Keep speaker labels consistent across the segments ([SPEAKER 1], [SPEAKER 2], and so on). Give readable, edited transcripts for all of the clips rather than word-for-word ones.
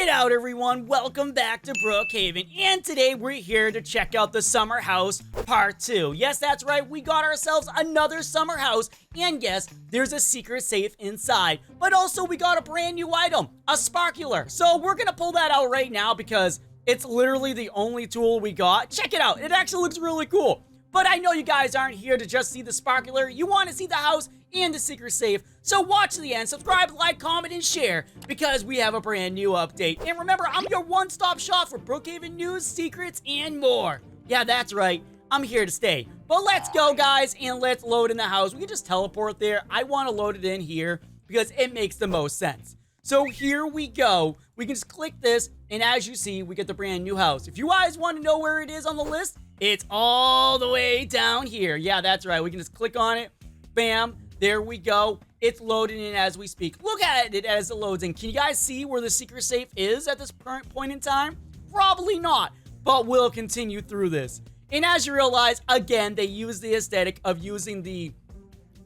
[SPEAKER 1] it out, everyone. Welcome back to Brookhaven, and today we're here to check out the summer house part 2. Yes, that's right, we got ourselves another summer house, and yes, there's a secret safe inside, but also we got a brand new item, a sparkular. So we're gonna pull that out right now because it's literally the only tool we got. Check it out, it actually looks really cool. But I know you guys aren't here to just see the sparkular, you want to see the house and the secret safe. So watch to the end, subscribe, like, comment, and share because we have a brand new update. And remember, I'm your one-stop shop for Brookhaven news, secrets, and more. Yeah, that's right, I'm here to stay. But let's go, guys, and let's load in the house. We can just teleport there. I want to load it in here because it makes the most sense. So here we go. We can just click this, and as you see, we get the brand new house. If you guys want to know where it is on the list, it's all the way down here. Yeah, that's right. We can just click on it. Bam. There we go. It's loading in as we speak. Look at it as it loads in. Can you guys see where the secret safe is at this current point in time? Probably not, but we'll continue through this. And as you realize, again, they use the aesthetic of using the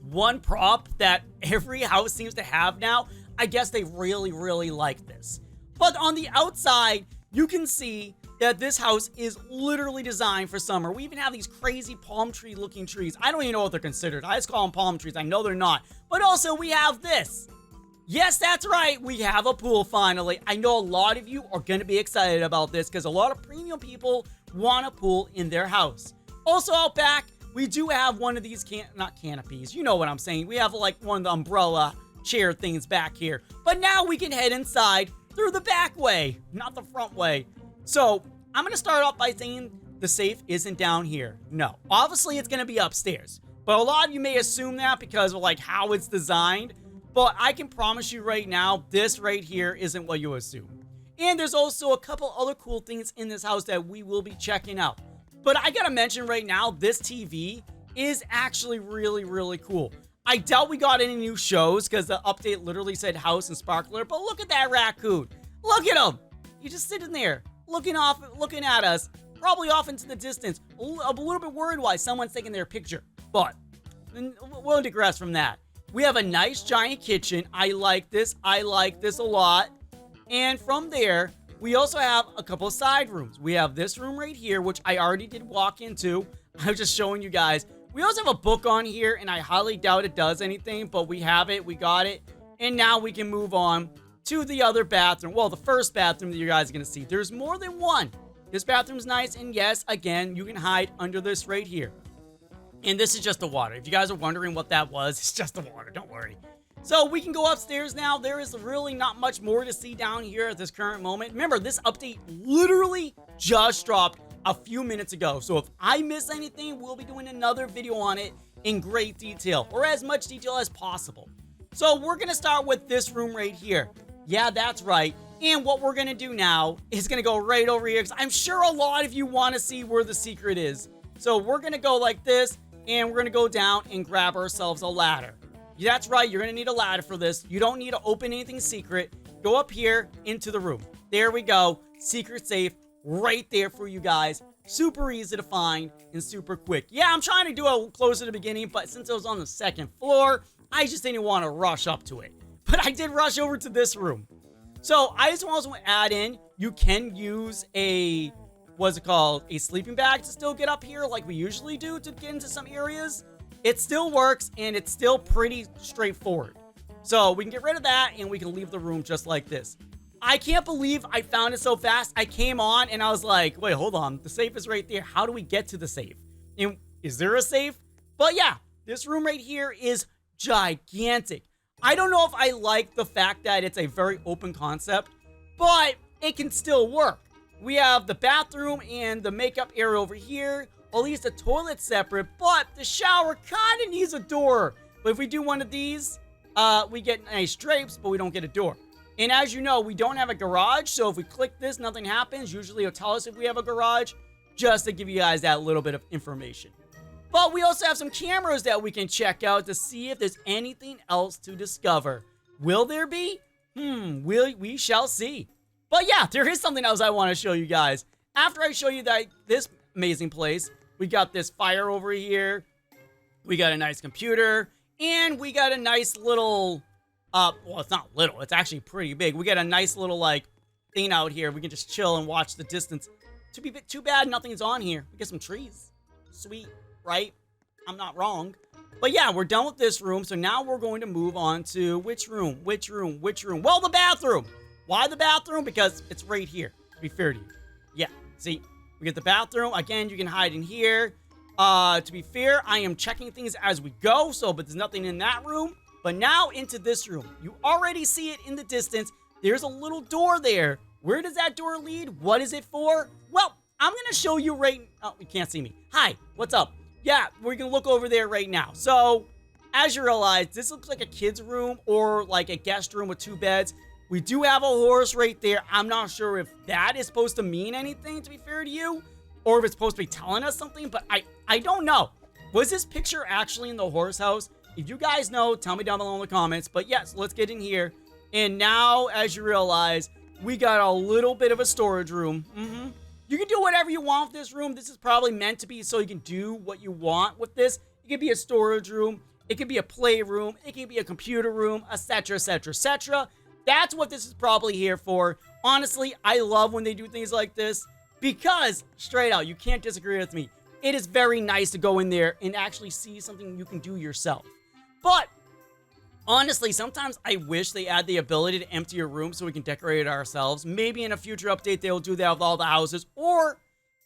[SPEAKER 1] one prop that every house seems to have now. I guess they really, really like this. But on the outside, you can see that this house is literally designed for summer. We even have these crazy palm tree looking trees. I don't even know what they're considered. I just call them palm trees. I know they're not. But also we have this. Yes, that's right. We have a pool finally. I know a lot of you are going to be excited about this because a lot of premium people want a pool in their house. Also out back, we do have one of these, not canopies. You know what I'm saying. We have like one of the umbrella chair things back here. But now we can head inside through the back way, not the front way. So, I'm going to start off by saying the safe isn't down here. No. Obviously, it's going to be upstairs. But a lot of you may assume that because of, like, how it's designed. But I can promise you right now, this right here isn't what you assume. And there's also a couple other cool things in this house that we will be checking out. But I got to mention right now, this TV is actually really, really cool. I doubt we got any new shows because the update literally said house and sparkler. But look at that raccoon. Look at him. He's just sitting there. Looking at us, probably off into the distance. A little bit worried why someone's taking their picture, but we'll digress from that. We have a nice giant kitchen. I like this a lot. And from there, we also have a couple of side rooms. We have this room right here, which I already did walk into. I was just showing you guys. We also have a book on here, and I highly doubt it does anything, but we have it, we got it. And now we can move on to the other bathroom. Well, the first bathroom that you guys are going to see. There's more than one. This bathroom's nice, and yes, again, you can hide under this right here. And this is just the water. If you guys are wondering what that was, it's just the water. Don't worry. So we can go upstairs now. There is really not much more to see down here at this current moment. Remember, this update literally just dropped a few minutes ago. So if I miss anything, we'll be doing another video on it in great detail, or as much detail as possible. So we're going to start with this room right here. Yeah, that's right. And what we're going to do now is going to go right over here because I'm sure a lot of you want to see where the secret is. So we're going to go like this, and we're going to go down and grab ourselves a ladder. That's right, you're going to need a ladder for this. You don't need to open anything secret. Go up here into the room. There we go. Secret safe right there for you guys. Super easy to find and super quick. Yeah, I'm trying to do it close to the beginning, but since it was on the second floor, I just didn't want to rush up to it. But I did rush over to this room. So I just want to add in, you can use a, what's it called, a sleeping bag to still get up here like we usually do to get into some areas. It still works and it's still pretty straightforward. So we can get rid of that and we can leave the room just like this. I can't believe I found it so fast. I came on and I was like, wait, hold on. The safe is right there. How do we get to the safe? And is there a safe? But yeah, this room right here is gigantic. I don't know if I like the fact that it's a very open concept, but it can still work. We have the bathroom and the makeup area over here. At least the toilet's separate, but the shower kind of needs a door. But if we do one of these, we get nice drapes, but we don't get a door. And as you know, we don't have a garage, so if we click this, nothing happens. Usually it'll tell us if we have a garage, just to give you guys that little bit of information. But we also have some cameras that we can check out to see if there's anything else to discover. Will there be? We shall see. But yeah, there is something else I want to show you guys. After I show you this amazing place, we got this fire over here. We got a nice computer. And we got a nice little, well, it's not little. It's actually pretty big. We got a nice little, like, thing out here. We can just chill and watch the distance. Too bad nothing's on here. We get some trees. Sweet, right? I'm not wrong. But yeah, we're done with this room. So now we're going to move on to which room? Which room? Well, the bathroom. Why the bathroom? Because it's right here, to be fair to you. Yeah, see, we get the bathroom. Again, you can hide in here. To be fair, I am checking things as we go. But there's nothing in that room. But now into this room. You already see it in the distance. There's a little door there. Where does that door lead? What is it for? Well, I'm going to show you right... Oh, you can't see me. Hi, what's up? Yeah, we're going to look over there right now. So, as you realize, this looks like a kid's room or like a guest room with 2 beds. We do have a horse right there. I'm not sure if that is supposed to mean anything, to be fair to you, or if it's supposed to be telling us something, but I don't know. Was this picture actually in the horse house? If you guys know, tell me down below in the comments. But yes, let's get in here. And now, as you realize, we got a little bit of a storage room. You can do whatever you want with this room. This is probably meant to be so you can do what you want with this. It could be a storage room. It could be a playroom. It could be a computer room, etc., etc., etc. That's what this is probably here for. Honestly, I love when they do things like this because, straight out, you can't disagree with me. It is very nice to go in there and actually see something you can do yourself. But honestly, sometimes I wish they add the ability to empty your room so we can decorate it ourselves. Maybe in a future update, they'll do that with all the houses or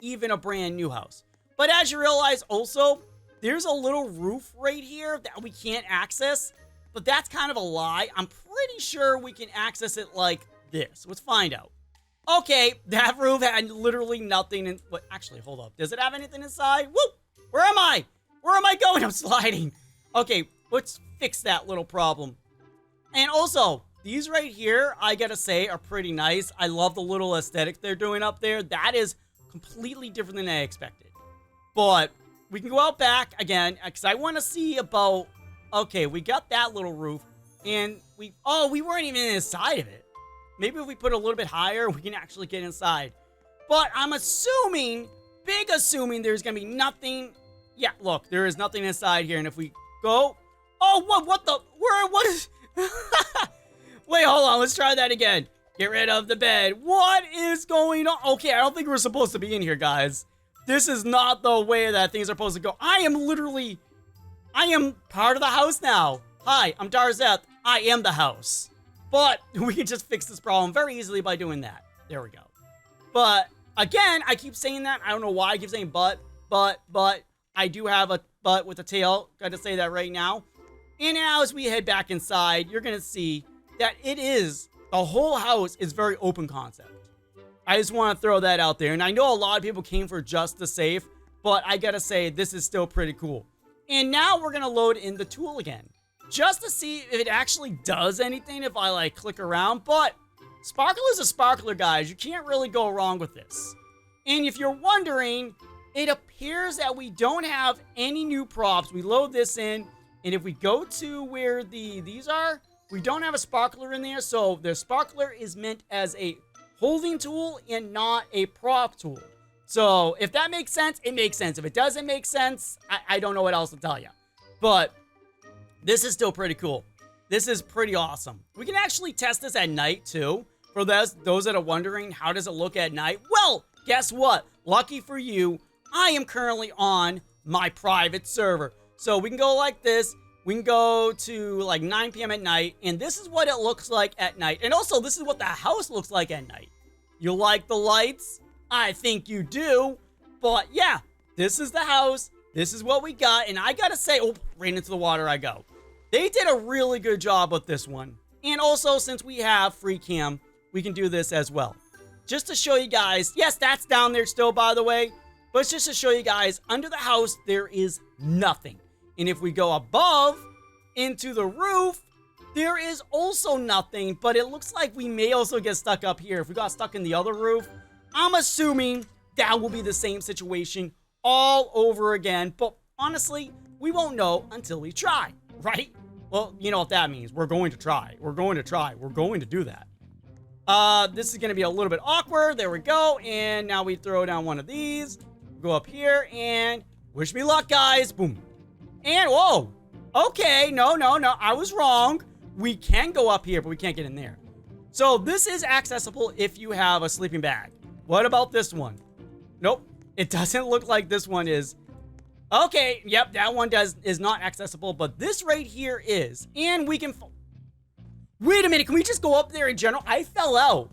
[SPEAKER 1] even a brand new house. But as you realize also, there's a little roof right here that we can't access. But that's kind of a lie. I'm pretty sure we can access it like this. Let's find out. Okay, that roof had literally nothing in... What? Actually, hold up. Does it have anything inside? Whoop! Where am I? Where am I going? I'm sliding. Okay, let's fix that little problem. And also, these right here, I gotta say, are pretty nice. I love the little aesthetic they're doing up there. That is completely different than I expected. But we can go out back again, because I want to see about... Okay, we got that little roof, and we... Oh, we weren't even inside of it. Maybe if we put it a little bit higher, we can actually get inside. But I'm assuming, big assuming, there's gonna be nothing... Yeah, look, there is nothing inside here, and if we go... Oh, what the... What is... Wait, hold on, let's try that again. Get rid of the bed. What is going on? Okay, I don't think we're supposed to be in here, guys. This is not the way that things are supposed to go. I am part of the house now. Hi, I'm Darzeth. I am the house. But we can just fix this problem very easily by doing that. There we go. But, again, I keep saying that. I don't know why I keep saying but. I do have a butt with a tail. Got to say that right now. And now as we head back inside, you're going to see that the whole house is very open concept. I just want to throw that out there. And I know a lot of people came for just the safe, but I got to say, this is still pretty cool. And now we're going to load in the tool again, just to see if it actually does anything if I, like, click around. But Sparkle is a sparkler, guys. You can't really go wrong with this. And if you're wondering, it appears that we don't have any new props. We load this in, and if we go to where these are, we don't have a sparkler in there. So the sparkler is meant as a holding tool and not a prop tool. So if that makes sense, it makes sense. If it doesn't make sense, I don't know what else to tell you. But this is still pretty cool. This is pretty awesome. We can actually test this at night too. For those that are wondering, how does it look at night? Well, guess what? Lucky for you, I am currently on my private server. So we can go like this. We can go to like 9 p.m. at night. And this is what it looks like at night. And also, this is what the house looks like at night. You like the lights? I think you do. But yeah, this is the house. This is what we got. And I gotta say, oh, right into the water I go. They did a really good job with this one. And also, since we have free cam, we can do this as well. Just to show you guys, yes, that's down there still, by the way. But it's just to show you guys, under the house, there is nothing. And if we go above into the roof, there is also nothing. But it looks like we may also get stuck up here. If we got stuck in the other roof, I'm assuming that will be the same situation all over again. But honestly, we won't know until we try, right? Well, you know what that means. We're going to try. We're going to try. We're going to do that. This is going to be a little bit awkward. There we go. And now we throw down one of these. Go up here and wish me luck, guys. Boom. And whoa. Okay. No. I was wrong. We can go up here, but we can't get in there. So this is accessible if you have a sleeping bag. What about this one? Nope. It doesn't look like this one is. Okay, yep, that one is not accessible, but this right here is. And we can... Wait a minute, can we just go up there in general? I fell out.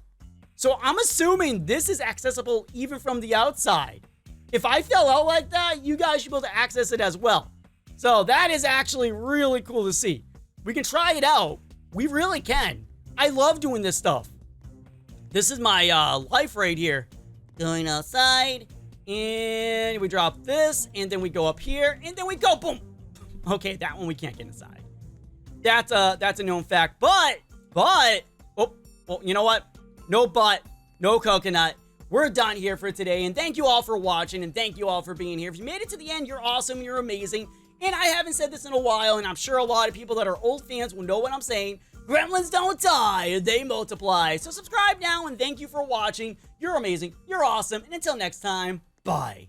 [SPEAKER 1] So I'm assuming this is accessible even from the outside. If I fell out like that, you guys should be able to access it as well. So that is actually really cool to see. We can try it out. We really can. I love doing this stuff. This is my life right here. Going outside, and we drop this, and then we go up here, and then we go boom. Okay, that one we can't get inside. That's a known fact. But oh, well, you know what? No but, no coconut. We're done here for today, and thank you all for watching, and thank you all for being here. If you made it to the end, you're awesome, you're amazing. And I haven't said this in a while, and I'm sure a lot of people that are old fans will know what I'm saying. Gremlins don't die, they multiply. So subscribe now, and thank you for watching. You're amazing, you're awesome, and until next time, bye.